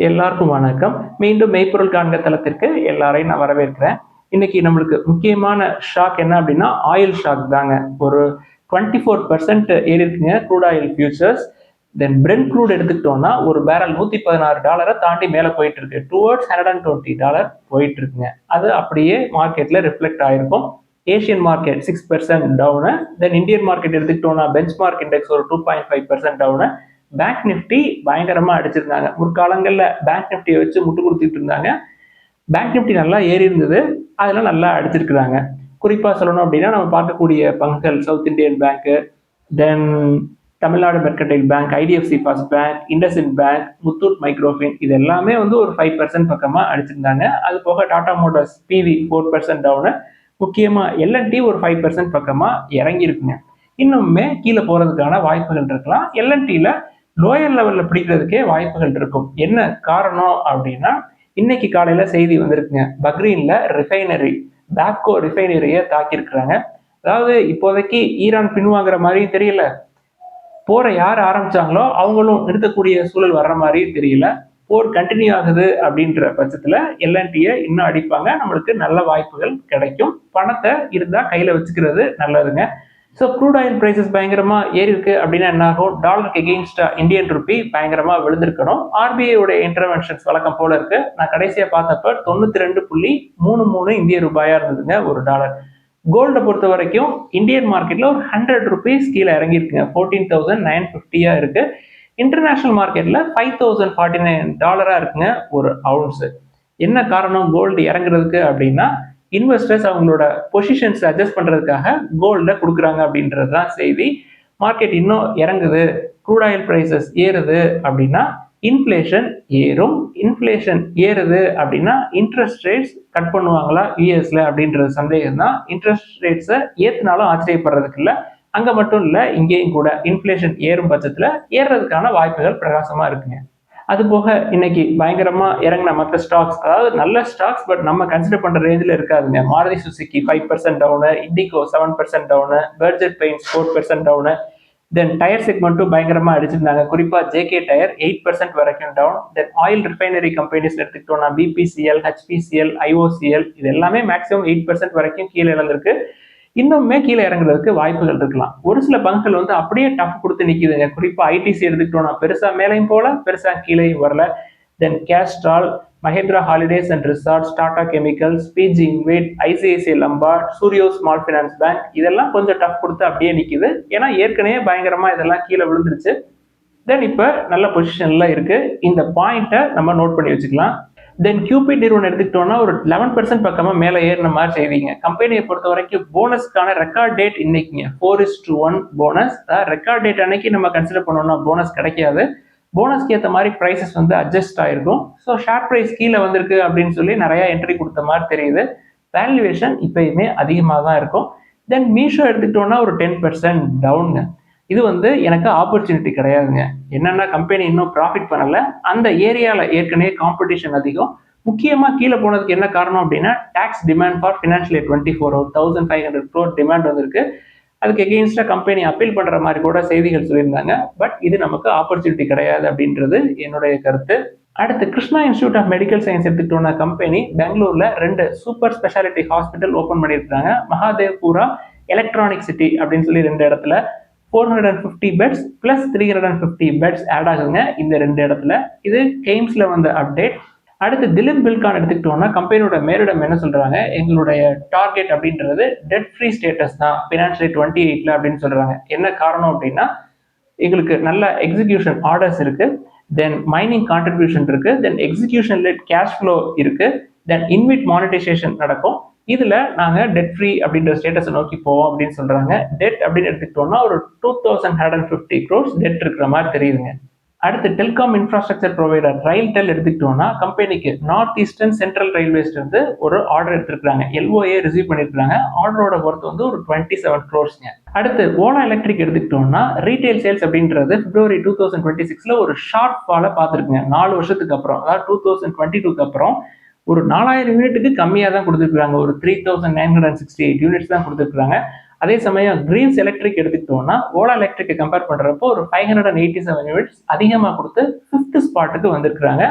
எல்லாருக்கும் வணக்கம். மீண்டும் மெய்ப்பொருள் காண்க தளத்திற்கு எல்லாரையும் நான் வரவேற்கிறேன். இன்னைக்கு நம்மளுக்கு முக்கியமான ஷாக் என்ன அப்படின்னா ஆயில் ஷாக் தாங்க. ஒரு 24% ஏறி இருக்குங்க க்ரூட் ஆயில் ஃபியூச்சர்ஸ். தென் பிரெண்ட் க்ரூட் எடுத்துக்கிட்டோம்னா ஒரு பேரல் $116 தாண்டி மேலே போயிட்டு இருக்கு. டுவர்ட்ஸ் $120 போயிட்டு இருக்குங்க. அது அப்படியே மார்க்கெட்ல ரிஃப்ளெக்ட் ஆயிருக்கும். Asian market 6% down. Then Indian market எடுத்துக்கிட்டோம்னா பெஞ்ச் மார்க் இண்டெக்ஸ் ஒரு 2.5% டவுனு. பேங்க் நிஃப்டி பயங்கரமா அடிச்சிருந்தாங்க. முற்காலங்களில் பேங்க் நிஃப்டியை வச்சு முட்டு கொடுத்துட்டு இருந்தாங்க. பேங்க் நிஃப்டி நல்லா ஏறி இருந்தது, அதெல்லாம் நல்லா அடிச்சிருக்கிறாங்க. குறிப்பாக சொல்லணும் அப்படின்னா நம்ம பார்க்கக்கூடிய பங்குகள் சவுத் இந்தியன் பேங்க்கு, தென் Tamil Nadu mercantile bank, IDFC first bank, IndusInd bank, Muthoot microfin இது எல்லாமே வந்து ஒரு 5% பக்கமாக அடிச்சிருந்தாங்க. அது போக டாடா மோட்டார்ஸ் பிவி 4% டவுனு. முக்கியமாக எல்என்டி ஒரு 5% பக்கமாக இறங்கியிருக்குங்க. இன்னுமே கீழே போகிறதுக்கான வாய்ப்புகள் இருக்கலாம். எல்என்டியில் லோயர் லெவலில் பிடிக்கிறதுக்கே வாய்ப்புகள் இருக்கும். என்ன காரணம் அப்படின்னா இன்னைக்கு காலையில செய்தி வந்திருக்குங்க. பக்ரீன்ல ரிஃபைனரி பேக்கோ ரிஃபைனரியை தாக்கியிருக்கிறாங்க. அதாவது இப்போதைக்கு ஈரான் பின்வாங்குற மாதிரியும் தெரியல, போரை யார் ஆரம்பிச்சாங்களோ அவங்களும் நிறுத்தக்கூடிய சூழல் வர்ற மாதிரியும் தெரியல. போர் கண்டினியூ ஆகுது அப்படின்ற பட்சத்துல எல்என்டியை இன்னும் அடிப்பாங்க. நம்மளுக்கு நல்ல வாய்ப்புகள் கிடைக்கும். பணத்தை இருந்தா கையில வச்சுக்கிறது நல்லதுங்க. ஸோ க்ரூட் ஆயில் ப்ரைஸஸ் பயங்கரமாக ஏறி இருக்கு அப்படின்னா என்ன ஆகும்? டாலருக்கு எகெயின்ஸ்டா இந்தியன் ருப்பி பயங்கரமாக விழுந்திருக்கணும். ஆர்பிஐயோட இன்டர்வென்ஷன்ஸ் வழக்கம் போல இருக்கு. நான் கடைசியாக பார்த்தப்ப 92.33 இந்திய ரூபாயா இருந்ததுங்க ஒரு டாலர். கோல்டை பொறுத்த வரைக்கும் இந்தியன் மார்க்கெட்ல ஒரு 100 ருபீஸ் கீழே இறங்கியிருக்குங்க. 14,950 இருக்கு. இன்டர்நேஷனல் மார்க்கெட்ல $5,049 இருக்குங்க ஒரு அவுன்ஸு. என்ன காரணம் கோல்டு இறங்குறதுக்கு அப்படின்னா இன்வெஸ்டர்ஸ் அவங்களோட பொசிஷன்ஸ் அட்ஜஸ்ட் பண்றதுக்காக கோல்ட கொடுக்குறாங்க அப்படின்றது தான் செய்தி. மார்க்கெட் இன்னும் இறங்குது, க்ரூட் ஆயில் பிரைசஸ் ஏறுது அப்படின்னா இன்ஃப்ளேஷன் ஏறும். இன்ஃப்ளேஷன் ஏறுது அப்படின்னா இன்ட்ரெஸ்ட் ரேட்ஸ் கட் பண்ணுவாங்களா யூஎஸ்ல அப்படின்றது சந்தேகம் தான். இன்ட்ரெஸ்ட் ரேட்ஸை ஏற்றினாலும் ஆச்சரியப்படுறதுக்கு இல்லை. அங்கே மட்டும் இல்லை, இங்கேயும் கூட இன்ஃப்ளேஷன் ஏறும் பட்சத்தில் ஏறுறதுக்கான வாய்ப்புகள் பிரகாசமா இருக்குங்க. அது போக இன்னைக்கு பயங்கரமா இறங்கின மற்ற ஸ்டாக்ஸ், அதாவது நல்ல ஸ்டாக்ஸ் பட் நம்ம கன்சிடர் பண்ற ரேஞ்சில் இருக்காதுங்க. Maruti Suzuki 5% down, Indigo 7% down, Berger paints 4% down. Then tyre செக்மெண்ட்டும் பயங்கரமா அடிச்சிருந்தாங்க. குறிப்பா ஜேகே டயர் 8% வரைக்கும் down. Then oil refinery companies எடுத்துக்கிட்டோம்னா பிபிசிஎல், ஹெச்பிசிஎல், ஐஓசிஎல் இது எல்லாமே மேக்ஸிமம் 8% வரைக்கும் கீழே இழந்திருக்கு. இன்னுமே கீழே இறங்குறதுக்கு வாய்ப்புகள் இருக்கலாம். ஒரு சில பங்குகள் வந்து அப்படியே டஃப் கொடுத்து நிக்குதுங்க. குறிப்பா ஐடிசி எடுத்துக்கிட்டோம்னா பெருசா மேலையும் போல, பெருசா கீழேயும் வரல. Then Castrol, Mahindra holidays and resorts, Tata chemicals, PG invit, ICICI Lombard, Suryoday small finance bank இதெல்லாம் கொஞ்சம் டஃப் கொடுத்து அப்படியே நிக்குது. ஏன்னா ஏற்கனவே பயங்கரமா இதெல்லாம் கீழே விழுந்துருச்சு. தென் இப்ப நல்ல பொசிஷன்ல இருக்கு. இந்த பாயிண்ட்டை நம்ம நோட் பண்ணி வச்சுக்கலாம். தென் கியூபிட் நிறுவனம் எடுத்துக்கிட்டோம்னா ஒரு 11% பக்கமா மேலே ஏறின மாதிரி செய்வீங்க. கம்பெனியை பொறுத்த வரைக்கும் போனஸ்க்கான ரெக்கார்ட் டேட் இன்னைக்குங்க 4:1 போனஸ். ரெக்கார்ட் டேட் அன்னைக்கு நம்ம கன்சிடர் பண்ணோம்னா போனஸ் கிடைக்காது. போனஸ்க்கு ஏற்ற மாதிரி ப்ரைஸஸ் வந்து அட்ஜஸ்ட் ஆயிருக்கும். ஸோ ஷேர் ப்ரைஸ் கீழே வந்திருக்கு அப்படின்னு சொல்லி நிறைய என்ட்ரி கொடுத்த மாதிரி தெரியுது. வேல்யூவேஷன் இப்பயுமே அதிகமாக தான் இருக்கும். தென் மீஷோ எடுத்துக்கிட்டோம்னா ஒரு 10% டவுனுங்க. இது வந்து எனக்கு ஆப்பர்ச்சுனிட்டி கிடையாதுங்க. என்னன்னா கம்பெனி இன்னும் ப்ராஃபிட் பண்ணல. அந்த ஏரியாவில் ஏற்கனவே காம்படிஷன் அதிகம். முக்கியமாக கீழே போனதுக்கு என்ன காரணம் அப்படின்னா tax demand for financial year 24 ஒரு 1,500 crore டிமாண்ட் வந்திருக்கு. அதுக்கு எகெயின்ஸ்டா கம்பெனி அப்பீல் பண்ற மாதிரி கூட செய்திகள் சொல்லியிருந்தாங்க. பட் இது நமக்கு ஆப்பர்ச்சுனிட்டி கிடையாது அப்படின்றது என்னுடைய கருத்து. அடுத்து Krishna institute of medical science எடுத்துக்கிட்டோம்னா கம்பெனி பெங்களூர்ல 2 சூப்பர் ஸ்பெஷாலிட்டி ஹாஸ்பிட்டல் ஓபன் பண்ணியிருக்காங்க. மகாதேவ்பூரா எலக்ட்ரானிக் சிட்டி அப்படின்னு சொல்லி 2 இடத்துல 450 பெட்ஸ் பிளஸ் 350 பெட்ஸ் ஆட் ஆகுங்க இந்த 2 இடத்துல. இது கெய்ம்ஸ்ல வந்த அப்டேட். அடுத்து திலீப் பில்கான் எடுத்துக்கிட்டோம்னா கம்பெனியோட மேலிடம் என்ன சொல்றாங்க, எங்களுடைய டார்கெட் அப்படின்றது டெட் ஃப்ரீ ஸ்டேட்டஸ் தான் ஃபினான்ஷியல் 28ல அப்படின்னு சொல்றாங்க. என்ன காரணம் அப்படின்னா எங்களுக்கு நல்ல எக்ஸிகியூஷன் ஆர்டர்ஸ் இருக்கு, தென் மைனிங் கான்ட்ரிபியூஷன் இருக்கு, தென் எக்ஸிகியூஷன் லெட் கேஷ் ஃப்ளோ இருக்கு, தென் இன்விட் மானிட்டைசேஷன் நடக்கும். இதுல நாங்க டெட் ஃப்ரீ அப்படின்ற ஸ்டேட்டஸை நோக்கி போவோம் அப்படின்னு சொல்றாங்க. டெட் அப்படின்னு எடுத்துக்கிட்டோம்னா ஒரு 2,150 crores டெட் இருக்கிற மாதிரி தெரியுதுங்க. அடுத்து டெலிகாம் இன்ஃப்ராஸ்ட்ரக்சர் ப்ரொவைடர் ரயில்டெல் எடுத்துக்கிட்டோம்னா கம்பெனிக்கு நார்த் ஈஸ்டர்ன் சென்ட்ரல் ரயில்வேஸ்ல இருந்து ஒரு ஆர்டர் எடுத்திருக்காங்க. எல்ஓஏ ரிசீவ் பண்ணிருக்காங்க. ஆர்டரோட ஒர்த் வந்து ஒரு 27 crores. அடுத்து ஓலா எலக்ட்ரிக் எடுத்துக்கிட்டோம்னா ரீட்டைல் சேல்ஸ் அப்படின்றது பிப்ரவரி 2026ல ஒரு ஷார்ட் ஃபாலை பார்த்துருக்குங்க. 4 வருஷத்துக்கு அப்புறம், அதாவது 2022க்கு அப்புறம் ஒரு 4000 யூனிட்டுக்கு கம்மியாக தான் கொடுத்துருக்காங்க. ஒரு 3,968 யூனிட்ஸ் தான் கொடுத்துருக்காங்க. அதே சமயம் கிரீன்ஸ் எலக்ட்ரிக் எடுத்துக்கிட்டோம்னா ஓலா எலக்ட்ரிக்கை கம்பேர் பண்றப்போ ஒரு 587 யூனிட்ஸ் அதிகமாக கொடுத்து 5th ஸ்பாட்டுக்கு வந்திருக்கிறாங்க.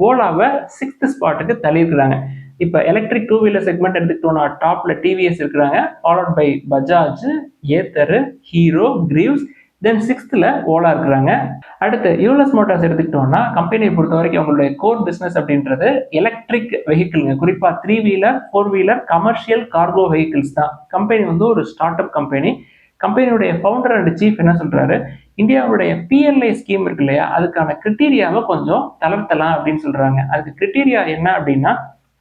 ஓலாவை 6th ஸ்பாட்டுக்கு தள்ளியிருக்கிறாங்க. இப்போ எலக்ட்ரிக் 2 வீலர் செக்மெண்ட் எடுத்துக்கிட்டோம்னா டாப்ல டிவிஎஸ் இருக்கிறாங்க, followed by Bajaj, Ather, Hero, Greaves, then 6th Ola இருக்கிறாங்க. அடுத்து யூஎஸ் மோட்டார்ஸ் எடுத்துக்கிட்டோம்னா கம்பெனியை பொறுத்த வரைக்கும் அவங்களுடைய கோர் பிசினஸ் அப்படின்றது எலக்ட்ரிக் வெஹிக்கிள்ங்க, குறிப்பா 3 wheeler 4 wheeler commercial cargo vehicles தான். கம்பெனி வந்து ஒரு ஸ்டார்ட் அப் கம்பெனி. கம்பெனியுடைய ஃபவுண்டர் அண்ட் சீஃப் என்ன சொல்றாரு, இந்தியாவுடைய பிஎல்ஐ ஸ்கீம் இருக்கு இல்லையா, அதுக்கான கிரிட்டீரியாவை கொஞ்சம் தளர்த்தலாம் அப்படின்னு சொல்றாங்க. அதுக்கு கிரிட்டீரியா என்ன அப்படின்னா,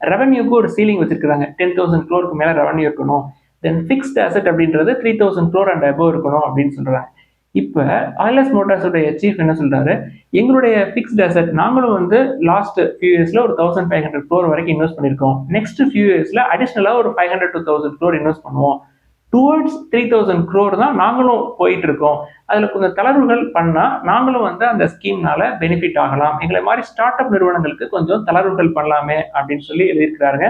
ரெவன்யூக்கு ஒரு சீலிங் வச்சிருக்காங்க. 10,000 crore மேல ரெவன்யூ இருக்கணும். தென் ஃபிக்ஸ்ட் அசெட் அப்படின்றது 3,000 crore அண்ட் அபோவ் இருக்கணும் அப்படின்னு சொல்றாங்க. இப்போ ஆயிலஸ் மோட்டார்ஸோடைய சீஃப் என்ன சொல்றாரு, எங்களுடைய ஃபிக்ஸ்ட் அசெட் நாங்களும் வந்து லாஸ்ட் ஃபியூ இயர்ஸ்ல ஒரு 1,500 crore வரைக்கும் இன்வெஸ்ட் பண்ணியிருக்கோம். நெக்ஸ்ட் ஃபியூ இயர்ஸ்ல அடிஷனலா ஒரு 500 to 1,000 crore இன்வெஸ்ட் பண்ணுவோம். டுவர்ட்ஸ் 3,000 crore தான் நாங்களும் போயிட்டு இருக்கோம். அதுல கொஞ்சம் தளர்வுகள் பண்ணா நாங்களும் வந்து அந்த ஸ்கீம்னால பெனிஃபிட் ஆகலாம். எங்களை மாதிரி ஸ்டார்ட் அப் நிறுவனங்களுக்கு கொஞ்சம் தளர்வுகள் பண்ணலாமே அப்படின்னு சொல்லி எழுதியிருக்கிறாருங்க.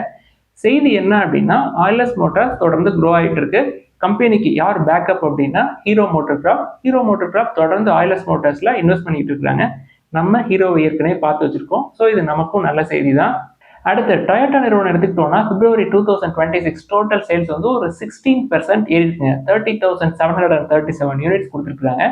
செய்தி என்ன அப்படின்னா, ஆயிலஸ் மோட்டார்ஸ் தொடர்ந்து க்ரோ ஆகிட்டு இருக்கு. கம்பெனிக்கு யார் பேக்கப் அப்படின்னா ஹீரோ மோட்டர் கிராஃப்ட் தொடர்ந்து ஆயிலஸ் மோட்டார்ஸ்ல இன்வெஸ்ட் பண்ணிட்டு இருக்காங்க. நம்ம ஹீரோவை ஏற்கனவே பார்த்து வச்சிருக்கோம். ஸோ இது நமக்கும் நல்ல செய்தி தான். அடுத்து டொயோட்டா நிறுவனம் எடுத்துக்கிட்டோம்னா பிப்ரவரி 2026 டோட்டல் சேல்ஸ் வந்து ஒரு 16% ஏறிக்குங்க. 30,737 யூனிட்ஸ் கொடுத்துருக்காங்க.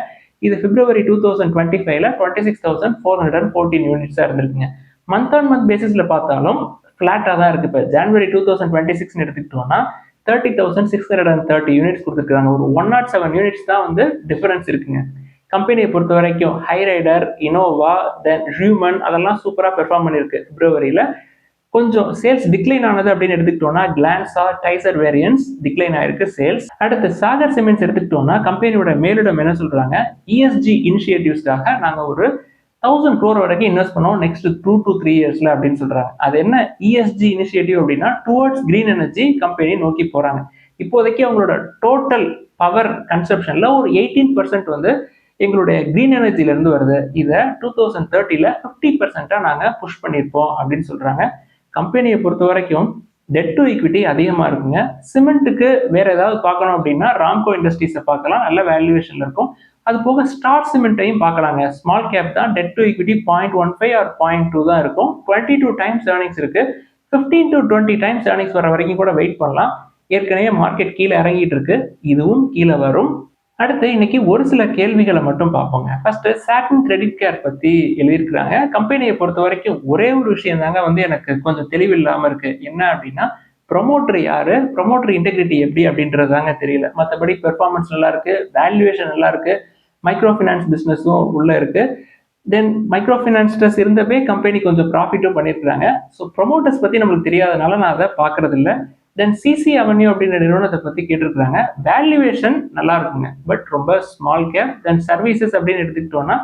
இது பிப்ரவரி 2025ல 26,414 யூனிட்ஸாக இருந்திருக்குங்க. மந்த் ஆன் மந்த் பேசிஸ்ல பார்த்தாலும் ஃபிளாட்டாக தான் இருக்கு. இப்போ ஜனவரி 2026 எடுத்துக்கிட்டோம்னா 30,630 யூனிட்ஸ் கொடுத்துருக்காங்க. ஒரு 107 யூனிட்ஸ் தான் வந்து டிஃபரன்ஸ் இருக்குங்க. கம்பெனியை பொறுத்த வரைக்கும் ஹைரைடர், இனோவா, தென் ஹியூமன் அதெல்லாம் சூப்பராக பெர்ஃபார்ம் பண்ணியிருக்கு. பிப்ரவரியில் கொஞ்சம் சேல்ஸ் டிக்ளைன் ஆனது அப்படின்னு எடுத்துக்கிட்டோம்னா கிளான்ஸா, டைசர் வேரியன்ஸ் டிக்ளைன் ஆயிருக்கு சேல்ஸ். அடுத்து சாகர் சிமெண்ட்ஸ் எடுத்துக்கிட்டோம்னா கம்பெனியோட மேலிடம் என்ன சொல்றாங்க, இஎஸ்ஜி இனிஷியேட்டிவ்ஸ்க்காக நாங்க ஒரு 1,000 crore வரைக்கும் இன்வெஸ்ட் பண்ணுவோம் நெக்ஸ்ட் 2 to 3 இயர்ஸ்ல அப்படின்னு சொல்றாங்க. அது என்ன இஎஸ்ஜி இனிஷியேட்டிவ் அப்படின்னா, டுவர்ட்ஸ் கிரீன் எனர்ஜி கம்பெனி நோக்கி போறாங்க. இப்போதைக்கு அவங்களோட டோட்டல் பவர் கன்சப்ஷன்ல ஒரு 18% வந்து எங்களுடைய கிரீன் எனர்ஜில இருந்து வருது. இதை 2030ல 50% நாங்க புஷ் பண்ணியிருப்போம் அப்படின்னு சொல்றாங்க. கம்பெனியை பொறுத்த வரைக்கும் டெட் டு ஈக்விட்டி அதிகமாக இருக்குங்க. சிமெண்ட்டுக்கு வேற ஏதாவது பார்க்கணும் அப்படின்னா ராம்கோ இண்டஸ்ட்ரீஸை பார்க்கலாம், நல்ல வேல்யூவேஷன்ல இருக்கும். அது போக ஸ்டார் சிமெண்ட்டையும் பார்க்கலாங்க. ஸ்மால் கேப் தான், டெட் டு ஈக்விட்டி 0.15 or 0.2 தான் இருக்கும். 22 times ஏர்னிங்ஸ் இருக்கு. 15 to 20 times ஏர்னிங்ஸ் வர வரைக்கும் கூட வெயிட் பண்ணலாம். ஏற்கனவே மார்க்கெட் கீழே இறங்கிட்டு இருக்கு, இதுவும் கீழே வரும். அடுத்து இன்னைக்கு ஒரு சில கேள்விகளை மட்டும் பார்ப்போங்க. ஃபர்ஸ்ட் சாட்டின் கிரெடிட் கேர் பத்தி எழுதியிருக்கிறாங்க. கம்பெனியை பொறுத்த வரைக்கும் ஒரே ஒரு விஷயம் தாங்க வந்து எனக்கு கொஞ்சம் தெளிவில்லாம இருக்கு. என்ன அப்படின்னா, ப்ரொமோட்டர் யாரு, ப்ரொமோட்டர் இன்டெகிரிட்டி எப்படி அப்படின்றது தாங்க தெரியல. மற்றபடி பெர்ஃபார்மன்ஸ் நல்லா இருக்கு, வேல்யூவேஷன் நல்லா இருக்கு, மைக்ரோ ஃபினான்ஸ் பிஸ்னஸும் உள்ள இருக்கு. தென் மைக்ரோ ஃபினான்ஸ்டர்ஸ் இருந்தவே கம்பெனி கொஞ்சம் ப்ராஃபிட்டும் பண்ணியிருக்கிறாங்க. ஸோ ப்ரொமோட்டர்ஸ் பற்றி நம்மளுக்கு தெரியாதனால நான் அதை பார்க்கறது இல்லை. தென் சிசி அவென்யூ அப்படின்ற நிறுவனத்தை பற்றி கேட்டிருக்கிறாங்க. வேல்யூவேஷன் நல்லா இருக்குங்க, பட் ரொம்ப ஸ்மால் கேப். தென் சர்வீசஸ் அப்படின்னு எடுத்துக்கிட்டோம்னா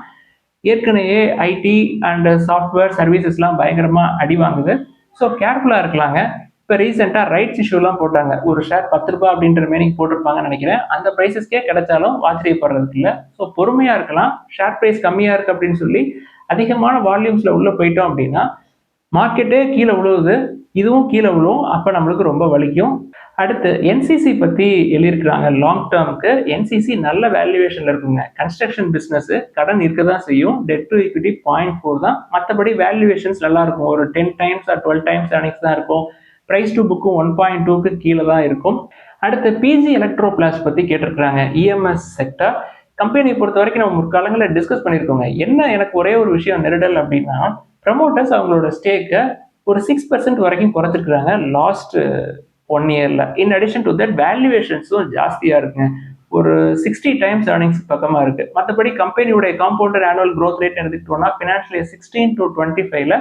ஏற்கனவே ஐடி அண்ட் சாஃப்ட்வேர் சர்வீசஸ்லாம் பயங்கரமாக அடி வாங்குது. ஸோ கேர்ஃபுல்லாக இருக்கலாங்க. இப்போ ரீசெண்டாக ரைட்ஸ் இஷ்யூலாம் போட்டாங்க. ஒரு ஷேர் 10 ரூபாய் அப்படின்ற மீனிங் போட்டிருப்பாங்கன்னு நினைக்கிறேன். அந்த ப்ரைஸஸ்க்கே கிடைச்சாலும் ஆச்சரியப்படுறதுக்கு இல்லை. ஸோ பொறுமையாக இருக்கலாம். ஷேர் ப்ரைஸ் கம்மியாக இருக்குது அப்படின்னு சொல்லி அதிகமான வால்யூம்ஸில் உள்ளே போயிட்டோம் அப்படின்னா மார்க்கெட்டே கீழே விழுவுது, இதுவும் கீழே விழுவும். அப்போ நம்மளுக்கு ரொம்ப வலிக்கும். அடுத்து என்சிசி பற்றி எழுதியிருக்கிறாங்க. லாங் டேர்முக்கு என்சிசி நல்ல வேல்யூவேஷனில் இருக்குங்க. கன்ஸ்ட்ரக்ஷன் பிஸ்னஸ் கடன் இருக்க தான் செய்யும். டெட் டு ஈக்விட்டி 0.4 தான். மற்றபடி வேல்யூவேஷன்ஸ் நல்லா இருக்கும். ஒரு 10 times or 12 times ஏர்னிங்ஸ் தான் இருக்கும். ப்ரைஸ் டு புக்கும் 1.2க்கு கீழே தான் இருக்கும். அடுத்து பிஜி எலக்ட்ரோ பிளாஸ்ட் பற்றி கேட்டிருக்கிறாங்க. இஎம்எஸ் செக்டர் கம்பெனியை பொறுத்த வரைக்கும் நம்ம முற்காலங்களில் டிஸ்கஸ் பண்ணியிருக்கோங்க. என்ன எனக்கு ஒரே ஒரு விஷயம் நெருடல் அப்படின்னா, ப்ரமோட்டர்ஸ் அவங்களோட ஸ்டேக்கை ஒரு 6% வரைக்கும் குறைச்சிருக்கிறாங்க லாஸ்ட் 1 yearல. இன் அடிஷன் டு தட் வேல்யூவேஷன்ஸும் ஜாஸ்தியாக இருக்குங்க. ஒரு 60 times ஏர்னிங்ஸ் பக்கமாக இருக்கு. மற்றபடி கம்பெனியுடைய காம்பவுண்டட் ஆனுவல் க்ரோத் ரேட் எடுத்துக்கிட்டோம்னா ஃபினான்ஷியல் இயர் 16 to 25ல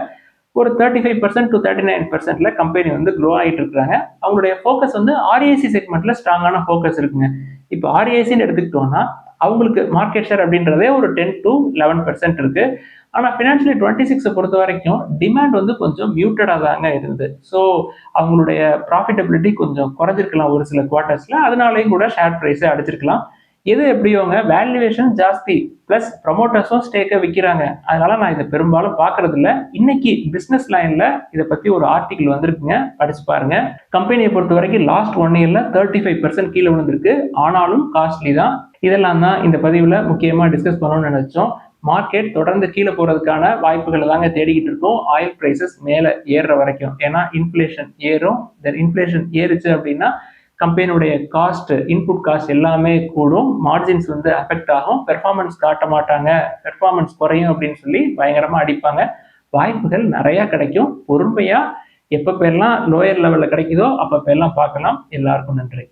ஒரு 35% to 39%ல கம்பெனி வந்து க்ரோ ஆகிட்டு இருக்காங்க. அவங்களுடைய ஃபோக்கஸ் வந்து ஆர்ஏசி செக்மெண்ட்ல ஸ்ட்ராங்கான ஃபோக்கஸ் இருக்குங்க. இப்போ ஆர்ஏசின்னு எடுத்துக்கிட்டோம்னா அவங்களுக்கு மார்க்கெட் ஷேர் அப்படின்றதே ஒரு 10 to 11% இருக்கு. ஆனால் ஃபினான்ஷியல் 26 பொறுத்த வரைக்கும் டிமாண்ட் வந்து கொஞ்சம் மியூட்டடாக தாங்க இருந்தது. ஸோ அவங்களுடைய ப்ராஃபிட்டபிலிட்டி கொஞ்சம் குறைஞ்சிருக்கலாம் ஒரு சில குவார்ட்டர்ஸ்ல. அதனாலேயும் கூட ஷேர் ப்ரைஸை அடிச்சிருக்கலாம். எது எப்படியோங்க, வேல்யூவேஷன் ஜாஸ்தி பிளஸ் ப்ரமோட்டர்ஸும் ஸ்டேக்கை விற்கிறாங்க. அதனால நான் இதை பெரும்பாலும் பார்க்கறது இல்லை. இன்னைக்கு பிசினஸ் லைன்ல இதை பத்தி ஒரு ஆர்டிகிள் வந்திருக்குங்க, படிச்சு பாருங்க. கம்பெனியை பொறுத்த வரைக்கும் லாஸ்ட் 1 yearல 35% கீழே விழுந்திருக்கு. ஆனாலும் காஸ்ட்லி தான். இதெல்லாம் தான் இந்த பதிவுல முக்கியமா டிஸ்கஸ் பண்ணணும்னு நினைச்சோம். மார்க்கெட் தொடர்ந்து கீழே போறதுக்கான வாய்ப்புகளை தாங்க தேடிக்கிட்டு இருக்கோம். ஆயில் பிரைசஸ் மேலே ஏறுற வரைக்கும். ஏன்னா இன்ஃப்ளேஷன் ஏறும். இன்ஃப்ளேஷன் ஏறுச்சு அப்படின்னா கம்பெனியுடைய காஸ்ட், இன்புட் காஸ்ட் எல்லாமே கூடும். மார்ஜின்ஸ் வந்து அஃபெக்ட் ஆகும். பெர்ஃபார்மன்ஸ் காட்ட மாட்டாங்க, பெர்ஃபார்மன்ஸ் குறையும் அப்படின்னு சொல்லி பயங்கரமா அடிப்பாங்க. வாய்ப்புகள் நிறைய கிடைக்கும். பொறுமையா எப்பப்பெல்லாம் லோயர் லெவல்ல கிடைக்குதோ அப்பப்பெல்லாம் பார்க்கலாம். எல்லாருக்கும் நன்றி.